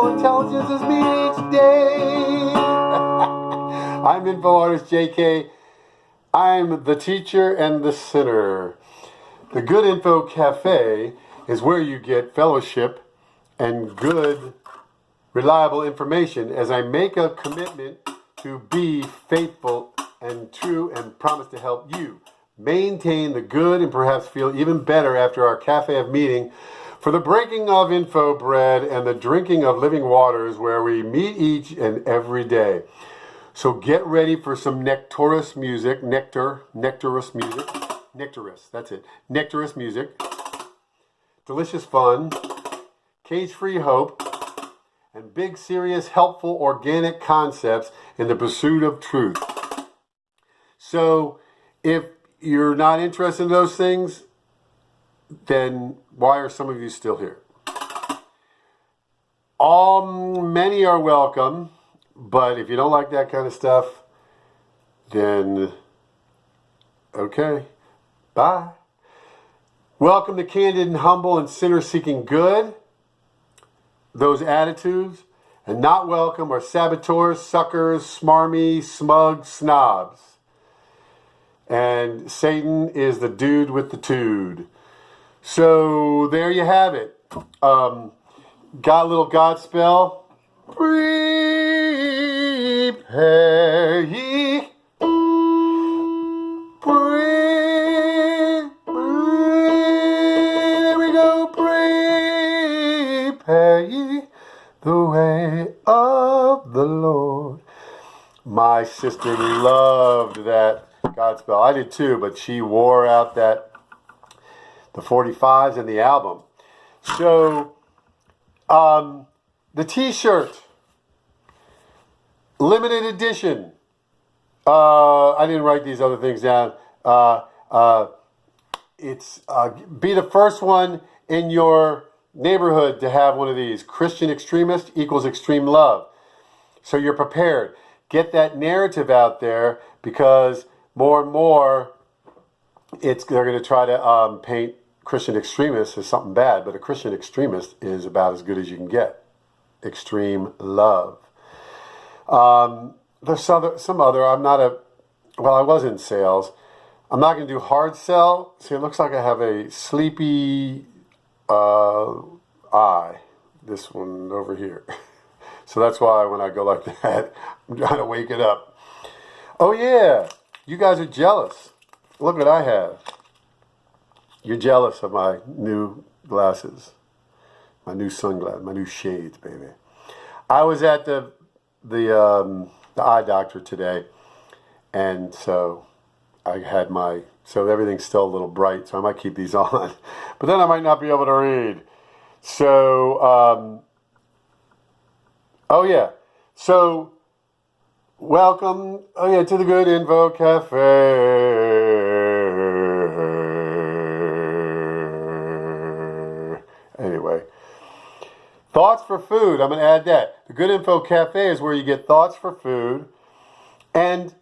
artificial intelligence is me each day. I'm info artist JK. I'm the teacher and the sinner. The Good Info Cafe is where you get fellowship and good, reliable information as I make a commitment to be faithful and true and promise to help you maintain the good and perhaps feel even better after our cafe of meeting for the breaking of info bread and the drinking of living waters where we meet each and every day. So get ready for some nectarous music, nectarous music, delicious fun, cage-free hope, and big, serious, helpful, organic concepts in the pursuit of truth. So if you're not interested in those things, then why are some of you still here? Many are welcome, but if you don't like that kind of stuff, then okay, bye. Welcome to Candid and Humble and Sinner Seeking Good. Those attitudes. And not welcome are saboteurs, suckers, smarmy, smug snobs. And Satan is the dude with the tude. So there you have it. Got a little God spell. Prepare ye. There we go. Prepare ye the way of the Lord. My sister loved that Godspell. I did too, but she wore out the 45s and the album. So, the t-shirt, limited edition. I didn't write these other things down. It's be the first one in your neighborhood to have one of these. Christian extremist equals extreme love. So you're prepared. Get that narrative out there because more and more they're going to try to paint Christian extremists as something bad, but a Christian extremist is about as good as you can get. Extreme love. There's some other, I was in sales. I'm not going to do hard sell. See, it looks like I have a sleepy eye. This one over here. So that's why when I go like that, I'm trying to wake it up. Oh yeah, you guys are jealous. Look what I have. You're jealous of my new glasses, my new sunglasses, my new shades, baby. I was at the eye doctor today, and so I had so everything's still a little bright, so I might keep these on, but then I might not be able to read. So, so welcome, to the Good Info Cafe. Anyway, thoughts for food. I'm going to add that. The Good Info Cafe is where you get thoughts for food. And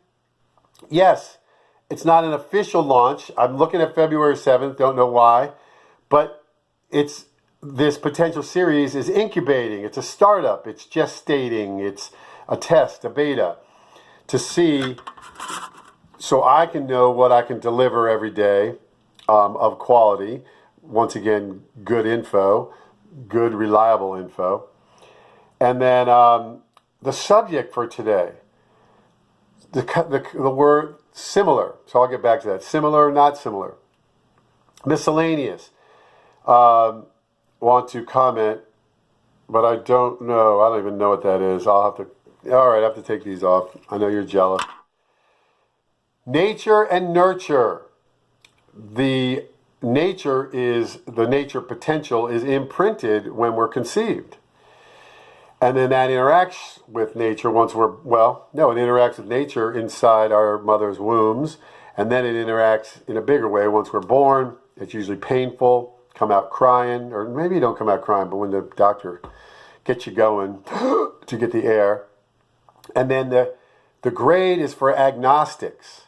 yes, it's not an official launch. I'm looking at February 7th. Don't know why. But this potential series is incubating. It's a startup. It's gestating. It's a test, a beta, to see so I can know what I can deliver every day of quality. Once again, good info, good reliable info. And then the subject for today, the word similar. So I'll get back to that. Similar, not similar. Miscellaneous. Want to comment, but I don't know. I don't even know what that is. I have to take these off. I know you're jealous. Nature and nurture. The nature potential is imprinted when we're conceived. And then that interacts with nature it interacts with nature inside our mother's wombs. And then it interacts in a bigger way once we're born. It's usually painful, come out crying, or maybe you don't come out crying, but when the doctor gets you going to get the air. And then the grade is for agnostics.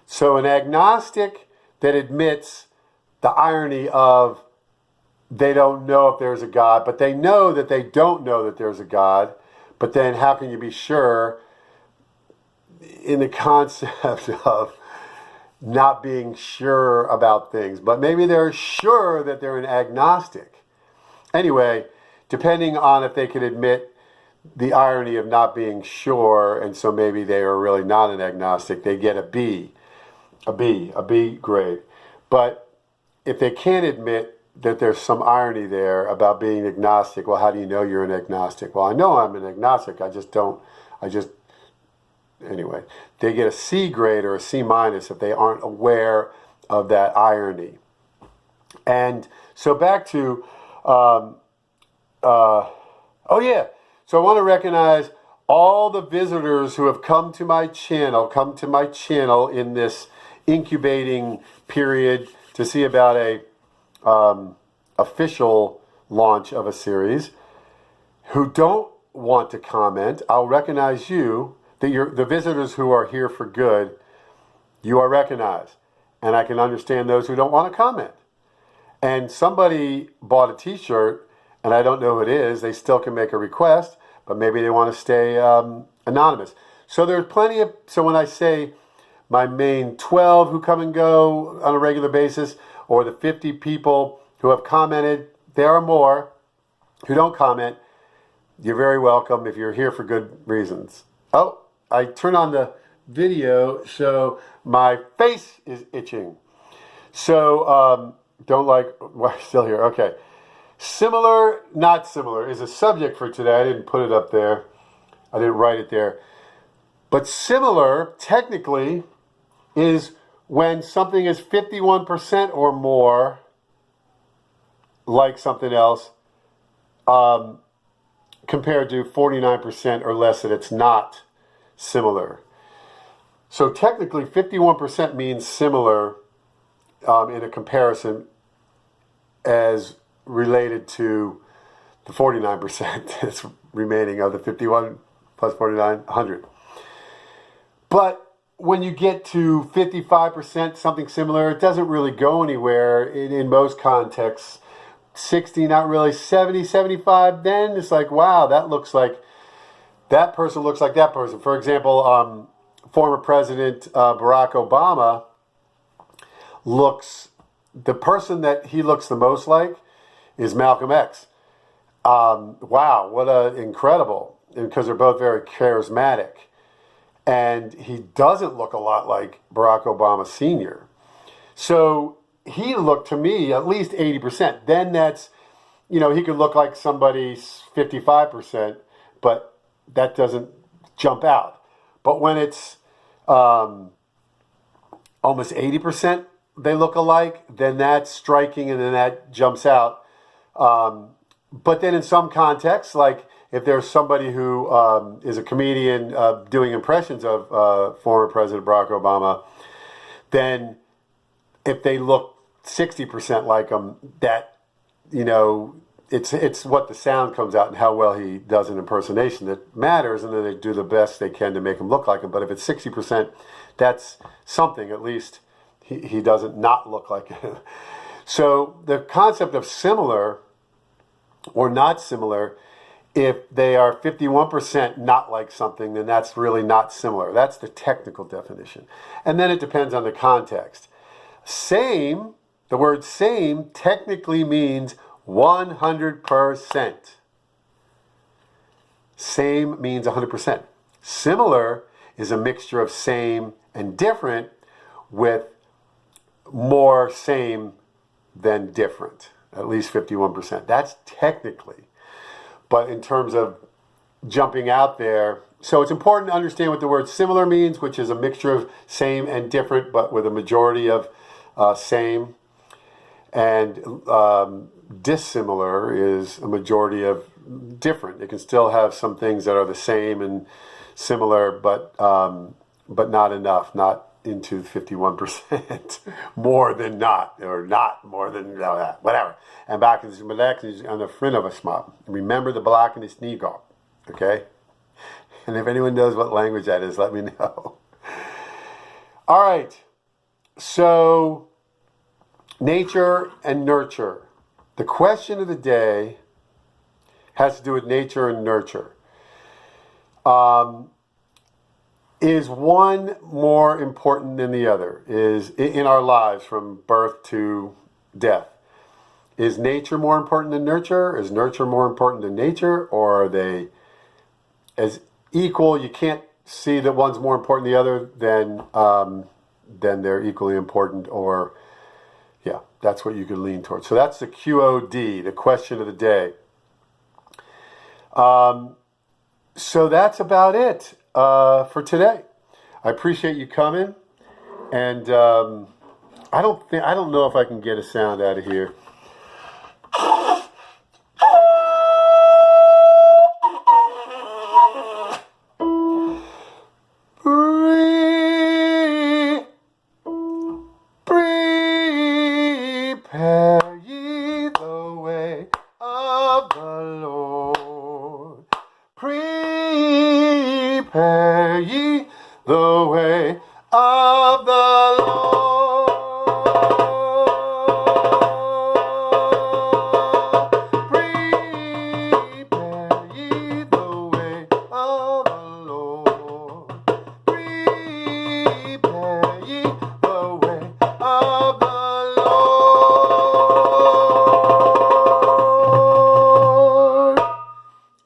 So an agnostic that admits the irony of they don't know if there's a God, but they know that they don't know that there's a God. But then how can you be sure in the concept of not being sure about things? But maybe they're sure that they're an agnostic. Anyway, depending on if they can admit the irony of not being sure, and so maybe they are really not an agnostic, they get a B grade. But if they can't admit that there's some irony there about being agnostic, well, how do you know you're an agnostic? Well, I know I'm an agnostic, anyway, they get a C grade or a C minus if they aren't aware of that irony. And so back to, so I want to recognize all the visitors who have come to my channel in this incubating period to see about a official launch of a series, who don't want to comment. I'll recognize you, the visitors who are here for good, you are recognized. And I can understand those who don't want to comment. And somebody bought a t-shirt, and I don't know who it is. They still can make a request, but maybe they want to stay anonymous. So there's plenty of, so when I say my main 12 who come and go on a regular basis, or the 50 people who have commented, there are more who don't comment. You're very welcome if you're here for good reasons. Oh, I turn on the video, so my face is itching. So, don't like, well, still here, okay. Similar, not similar is a subject for today. I didn't put it up there. I didn't write it there. But similar, technically, is when something is 51% or more like something else, compared to 49% or less that it's not similar. So technically, 51% means similar in a comparison as related to the 49% that's remaining of the 51 plus 49, 100. But when you get to 55%, something similar, it doesn't really go anywhere in most contexts. 60, not really. 70, 75, then it's like, wow, that looks like, that person looks like that person. For example, former President Barack Obama the person that he looks the most like is Malcolm X. Wow, what incredible, because they're both very charismatic. And he doesn't look a lot like Barack Obama Sr. So he looked to me at least 80%. Then that's, he could look like somebody's 55%, but that doesn't jump out. But when it's almost 80%, they look alike, then that's striking and then that jumps out. But then in some contexts, like if there's somebody who is a comedian doing impressions of former President Barack Obama, then if they look 60% like him, that, it's what the sound comes out and how well he does an impersonation that matters, and then they do the best they can to make him look like him. But if it's 60%, that's something, at least he doesn't not look like him. So the concept of similar or not similar, if they are 51% not like something, then that's really not similar. That's the technical definition. And then it depends on the context. Same, the word same technically means 100%. Same means 100%. Similar is a mixture of same and different, with more same than different, at least 51%. That's technically. But in terms of jumping out there, so it's important to understand what the word similar means, which is a mixture of same and different, but with a majority of same. And dissimilar is a majority of different. It can still have some things that are the same and similar, but not enough, not into 51%, more than not, or not more than whatever. And back in on the front of a smop. Remember the block in the sneaker, okay? And if anyone knows what language that is, let me know. All right, so nature and nurture. The question of the day has to do with nature and nurture. Is one more important than the other? Is in our lives from birth to death? Is nature more important than nurture? Is nurture more important than nature? Or are they as equal? You can't see that one's more important than the other, then they're equally important. Or, yeah, that's what you could lean towards. So that's the QOD, the question of the day. So that's about it for today. I appreciate you coming, and I don't know if I can get a sound out of here. Prepare ye the way of the Lord. Prepare ye the way of the Lord. Prepare ye the way of the Lord. Prepare ye the way of the Lord.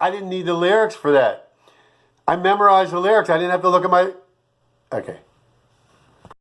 I didn't need the lyrics for that. I memorized the lyrics. I didn't have to look at my... Okay.